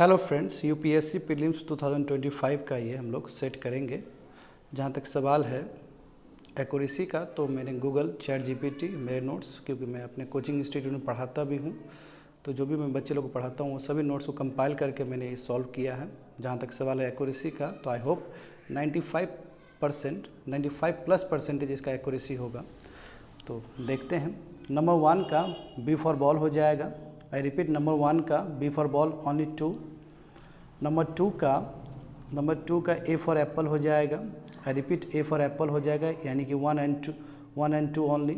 Hello friends, UPSC prelims 2025 का ये हम लोग सेट करेंगे। जहाँ तक सवाल है एक्यूरेसी का, तो मैंने गूगल, चैट जीपीटी, मेरे नोट्स, क्योंकि मैं अपने कोचिंग इंस्टीट्यूट में पढ़ाता भी हूँ, तो जो भी मैं बच्चे लोग को पढ़ाता हूँ वो सभी नोट्स को कंपाइल करके मैंने ये सॉल्व किया है। जहाँ तक सवाल है एक्यूरेसी का, तो आई होप 95% इसका एक्यूरेसी होगा। तो देखते हैं। नंबर 1 का बी फॉर बॉल हो जाएगा। आई रिपीट, नंबर 1 का B for ball only 2। Number 2 का ए फॉर एप्पल हो जाएगा। I repeat, A for apple हो जाएगा, यानी कि 1 एंड 2 ओनली।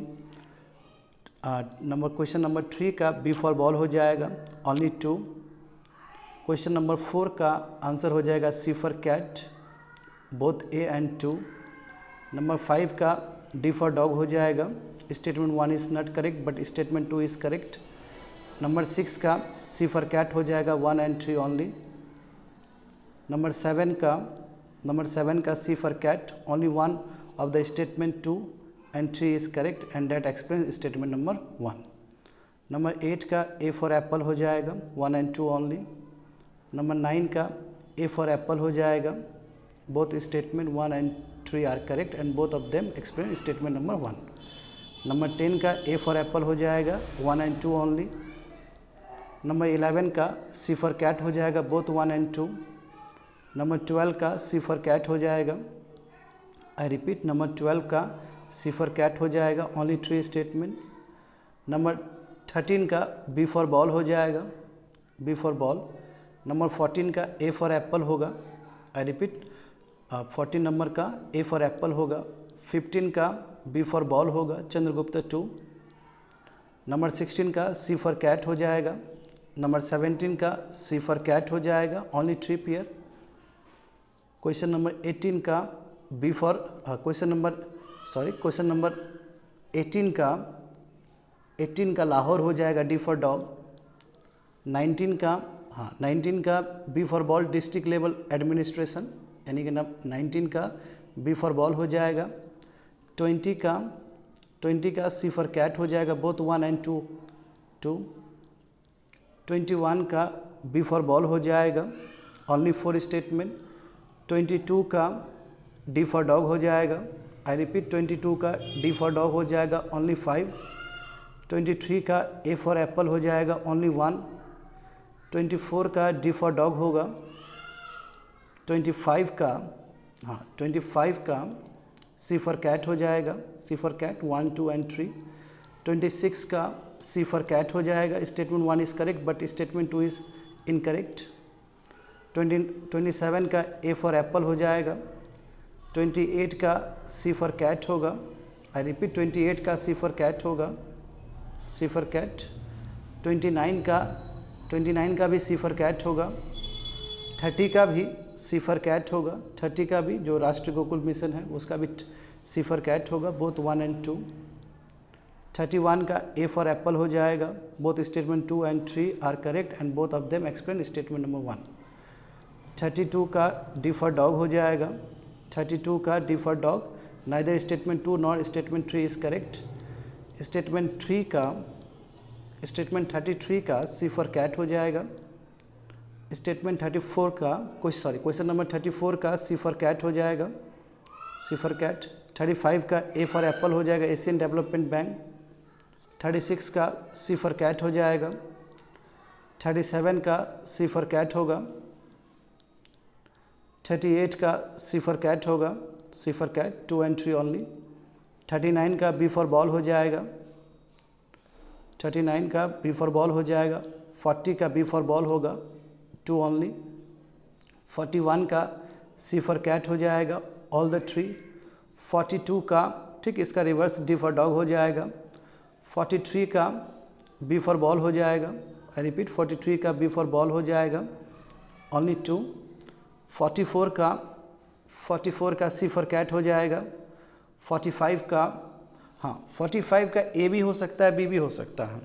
क्वेश्चन नंबर 3 का बी फॉर बॉल हो जाएगा, ओनली 2। क्वेश्चन नंबर 4 का आंसर हो जाएगा C for cat, both A and 2। Number 5 का डी फॉर डॉग हो जाएगा। Statement 1 is not correct but statement 2 is correct. Number 6 का सी फॉर कैट हो जाएगा, 1 एंड 3 ओनली। नंबर 7 का C for cat, only 1 of the statement 2 and 3 is correct and that explain statement number 1। Number 8 का A for apple हो जाएगा, 1 and 2 only. Number 9 का A for apple हो जाएगा, both statement 1 and 3 are correct and both of them explain statement number 1। Number 10 का A for apple हो जाएगा, 1 and 2 only. Number 11 का सी फॉर कैट हो जाएगा, बोथ 1 एंड 2। नंबर 12 का सी फॉर कैट हो जाएगा। आई रिपीट, नंबर 12 का सी फॉर कैट हो जाएगा, ओनली 3 स्टेटमेंट। नंबर 13 का बी फॉर बॉल हो जाएगा, बी फॉर बॉल। नंबर 14 का ए फॉर एप्पल होगा। आई रिपीट, 14 नंबर का ए फॉर एप्पल होगा। 15 का बी फॉर बॉल होगा, चंद्रगुप्त 2। नंबर 16 का सी फॉर कैट हो जाएगा। नंबर 17 का सी फॉर कैट हो जाएगा, ओनली 3 पेयर। क्वेश्चन नंबर 18 का बी फॉर क्वेश्चन नंबर 18 का लाहौर हो जाएगा, डी फॉर डॉग। 19 का B for ball, district level administration, यानी कि 19 का बी फॉर बॉल हो जाएगा। 20 का सी फॉर कैट हो जाएगा, बोथ 1 एंड 2। 21 का बी फॉर बॉल हो जाएगा, ओनली 4 स्टेटमेंट। 22 का डी फॉर डॉग हो जाएगा। आई रिपीट, 22 का डी फॉर डॉग हो जाएगा, ओनली 5। 23 का ए फॉर एप्पल हो जाएगा, ओनली 1। 24 का डी फॉर डॉग होगा। 25 का सी फॉर कैट हो जाएगा, सी फॉर कैट 1, 2 एंड 3। 26 का सी फॉर कैट हो जाएगा, statement 1 is correct but statement 2 is incorrect. 27 का ए फॉर एप्पल हो जाएगा। 28 का सी फॉर कैट होगा। आई रिपीट, 28 का सी फॉर कैट होगा, सी फॉर कैट। 29 का भी सी फॉर कैट होगा। 30 का भी सी फॉर कैट होगा। 30 का भी, जो राष्ट्रीय गोकुल मिशन है उसका भी सी फॉर कैट होगा, बोथ 1 एंड 2। 31 का ए फॉर एप्पल हो जाएगा, both statement 2 and 3 are correct and both of them explain statement number 1। 32 का डी फॉर डॉग हो जाएगा। 32 का D for dog, neither statement 2 nor statement 3 is correct. Statement 33 का C for cat हो जाएगा। Statement 34 का क्वेश्चन नंबर 34 का C for cat हो जाएगा, सी फॉर कैट। 35 का ए फॉर एप्पल हो जाएगा, एशियन डेवलपमेंट बैंक। 36 का सी फॉर कैट हो जाएगा। 37 का सी फॉर कैट होगा। 38 का सी फॉर कैट होगा, सी फॉर कैट 2 एंड 3 ओनली। 39 का बी फॉर बॉल हो जाएगा। 39 का बी फॉर बॉल हो जाएगा। 40 का बी फॉर बॉल होगा, 2 ओनली। 41 का सी फॉर कैट हो जाएगा, ऑल द 3। 42 का, ठीक इसका रिवर्स, डी फॉर डॉग हो जाएगा। 43 का बी फॉर बॉल हो जाएगा। आई रिपीट, 43 का बी फॉर बॉल हो जाएगा, ओनली 2। 44 का सी फॉर कैट हो जाएगा। 45 का ए भी हो सकता है, बी भी हो सकता है।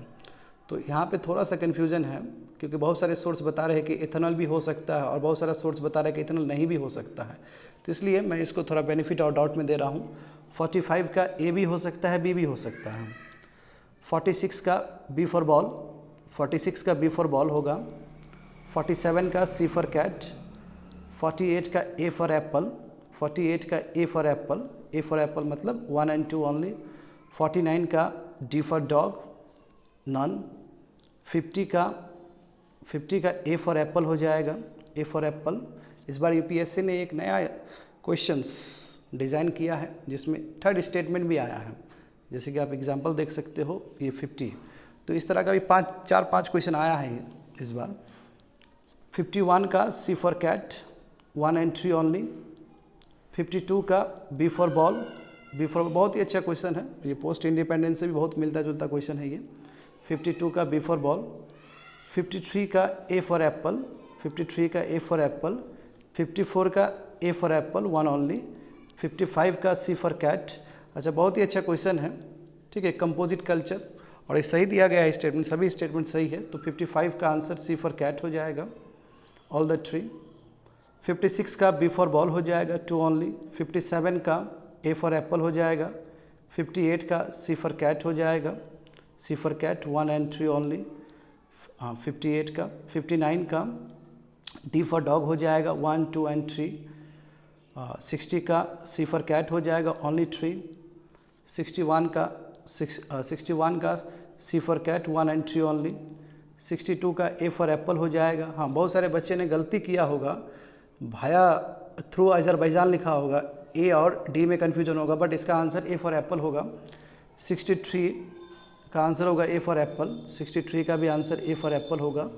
तो यहाँ पे थोड़ा सा कन्फ्यूज़न है, क्योंकि बहुत सारे सोर्स बता रहे हैं कि इथेनॉल भी हो सकता है और बहुत सारा सोर्स बता रहे हैं कि इथेनॉल नहीं भी हो सकता है। तो इसलिए मैं इसको थोड़ा बेनिफिट और डाउट में दे रहा हूँ। 45 का ए भी हो सकता है, बी भी हो सकता है। 46 का बी फॉर बॉल, 46 का बी फॉर बॉल होगा। 47 का C फॉर कैट, 48 का A फॉर एप्पल, 48 का A for Apple, A for Apple मतलब 1 and 2 ओनली। 49 का D फॉर डॉग, नन। 50 का A फॉर एप्पल हो जाएगा, A फॉर एप्पल। इस बार यूपीएससी ने एक नया क्वेश्चंस डिज़ाइन किया है जिसमें थर्ड स्टेटमेंट भी आया है, जैसे कि आप एग्जांपल देख सकते हो ये 50। तो इस तरह का भी 4-5 क्वेश्चन आया है इस बार। 51 का C for cat, 1 and 3 only. 52 का B for ball, B for बहुत ही अच्छा क्वेश्चन है, ये पोस्ट इंडिपेंडेंस से भी बहुत मिलता जुलता क्वेश्चन है ये। 52 का B फॉर बॉल। 53 का A फॉर एप्पल, 53 का A फॉर एप्पल। 54 का A फॉर एप्पल, 1 ओनली। 55 का C फॉर कैट। अच्छा, बहुत ही अच्छा क्वेश्चन है, ठीक है, कंपोजिट कल्चर, और ये सही दिया गया है स्टेटमेंट, सभी स्टेटमेंट सही है। तो 55 का आंसर C फॉर कैट हो जाएगा, ऑल द थ्री। 56 का B फॉर बॉल हो जाएगा, 2 ओनली। 57 का A फॉर एप्पल हो जाएगा। 58 का C फॉर कैट हो जाएगा, C for cat 1 and 3 only. 58 का। 59 का D फॉर डॉग हो जाएगा, 1, 2 and 3। 60 का C फॉर कैट हो जाएगा, ओनली 3। 61 का C for cat 1 and 3 only. 62 का A फॉर एप्पल हो जाएगा। हाँ, बहुत सारे बच्चे ने गलती किया होगा, भाया थ्रू अजरबैजान लिखा होगा, A और D में कन्फ्यूजन होगा, बट इसका आंसर A फॉर एप्पल होगा। 63 का आंसर होगा A फॉर एप्पल, 63 का भी आंसर A फॉर एप्पल होगा।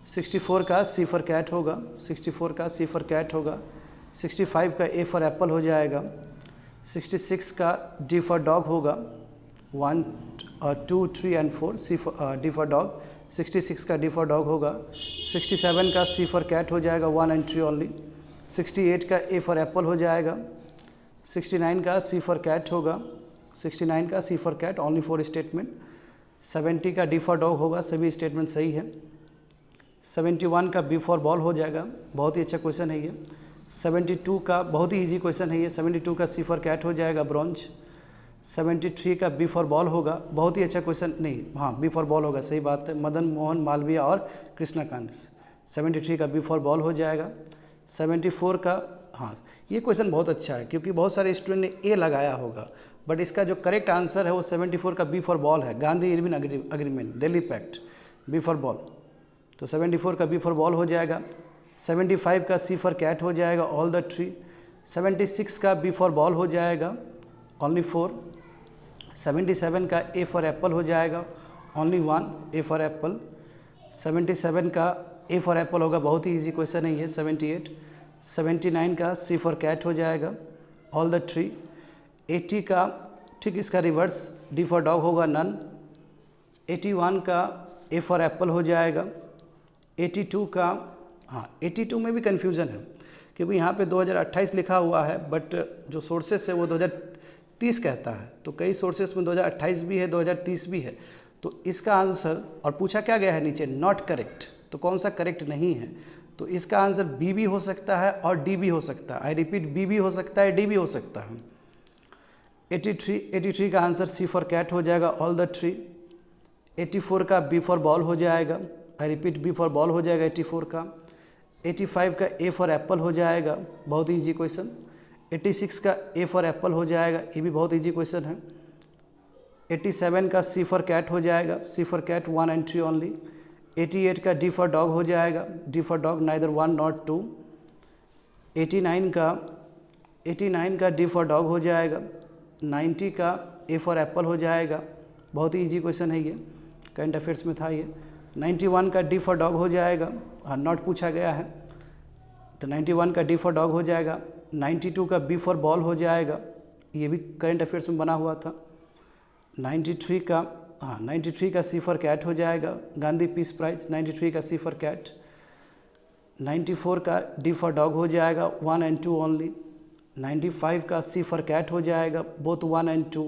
64 का C फॉर कैट होगा, 64 का C फॉर कैट होगा। 65 का A फॉर एप्पल हो जाएगा। 66 का D फॉर डॉग होगा, 1, 2, 3 and 4, D फॉर डॉग। 66 का D फॉर डॉग होगा। 67 का C फॉर कैट हो जाएगा, 1 and 3 ओनली। 68 का A फॉर एप्पल हो जाएगा। 69 का C फॉर कैट होगा, 69 का C for cat, only 4 statement. 70 का D फॉर डॉग होगा, सभी स्टेटमेंट सही है। 71 का B फॉर बॉल हो जाएगा, बहुत ही अच्छा क्वेश्चन है ये। 72 का बहुत ही इजी क्वेश्चन है ये, 72 का C फॉर कैट हो जाएगा, ब्रॉन्ज। 73 का B फॉर बॉल होगा, बहुत ही अच्छा क्वेश्चन, नहीं हाँ B फॉर बॉल होगा, सही बात है, मदन मोहन मालवीय और कृष्णकांत। 73 का B फॉर बॉल हो जाएगा। 74 का, हाँ ये क्वेश्चन बहुत अच्छा है क्योंकि बहुत सारे स्टूडेंट ने A लगाया होगा, बट इसका जो करेक्ट आंसर है वो 74 का B फॉर बॉल है, Gandhi Irwin agreement, Delhi pact, B for ball. तो 74 का B फॉर बॉल हो जाएगा। 75 का C फॉर कैट हो जाएगा, ऑल द थ्री। 76 का B फॉर बॉल हो जाएगा, ओनली 4। 77 का A फॉर एप्पल हो जाएगा, ओनली 1, A फॉर एप्पल। 77 का A फॉर एप्पल होगा, बहुत ही इजी क्वेश्चन है ये। 78। 79 का C फॉर कैट हो जाएगा, ऑल द थ्री। 80 का, ठीक इसका रिवर्स, D फॉर डॉग होगा, नन। 81 का A फॉर एप्पल हो जाएगा। 82 का, हाँ 82 में भी कन्फ्यूज़न है क्योंकि यहाँ पे 2028 लिखा हुआ है, बट जो सोर्सेस है वो 2030 कहता है, तो कई सोर्सेस में 2028 भी है, 2030 भी है। तो इसका आंसर, और पूछा क्या गया है नीचे, नॉट करेक्ट, तो कौन सा करेक्ट नहीं है, तो इसका आंसर बी भी हो सकता है और डी भी हो सकता है। आई रिपीट, बी भी हो सकता है, डी भी हो सकता है। 83 का आंसर C फॉर कैट हो जाएगा, ऑल द थ्री। 84 का B फॉर बॉल हो जाएगा, I repeat B for ball हो जाएगा 84 का। 85 का A फॉर एप्पल हो जाएगा, बहुत ही ईजी क्वेश्चन। 86 का A फॉर एप्पल हो जाएगा, ये भी बहुत ईजी क्वेश्चन है। 87 का C फॉर कैट हो जाएगा, C for cat 1 and 3 only. 88 का D फॉर डॉग हो जाएगा, D for dog neither 1 not 2। 89 का D फॉर डॉग हो जाएगा। 90 का A फॉर एप्पल हो जाएगा, बहुत ही ईजी क्वेश्चन है ये, करंट अफेयर्स में था ये। 91 का D फॉर डॉग हो जाएगा, हाँ नॉट पूछा गया है, तो 91 का D फॉर डॉग हो जाएगा। 92 का B फॉर बॉल हो जाएगा, ये भी करंट अफेयर्स में बना हुआ था। 93 का C फॉर कैट हो जाएगा, गांधी पीस प्राइज। 93 का C फॉर कैट। 94 का D फॉर डॉग हो जाएगा, 1 and 2 ओनली। 95 का C फॉर कैट हो जाएगा, बोथ 1 and 2।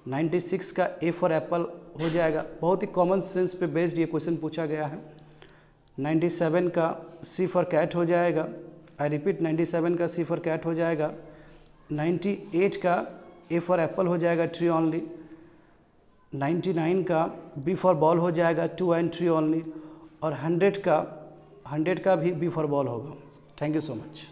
96 का A फॉर एप्पल हो जाएगा, बहुत ही कॉमन सेंस पे बेस्ड ये क्वेश्चन पूछा गया है। 97 का C फॉर कैट हो जाएगा, आई रिपीट 97 का C फॉर कैट हो जाएगा। 98 का A फॉर एप्पल हो जाएगा, 3 ओनली। 99 का B फॉर बॉल हो जाएगा, 2 and 3 ओनली। और 100 100 का भी बी फॉर बॉल होगा। Thank you so much.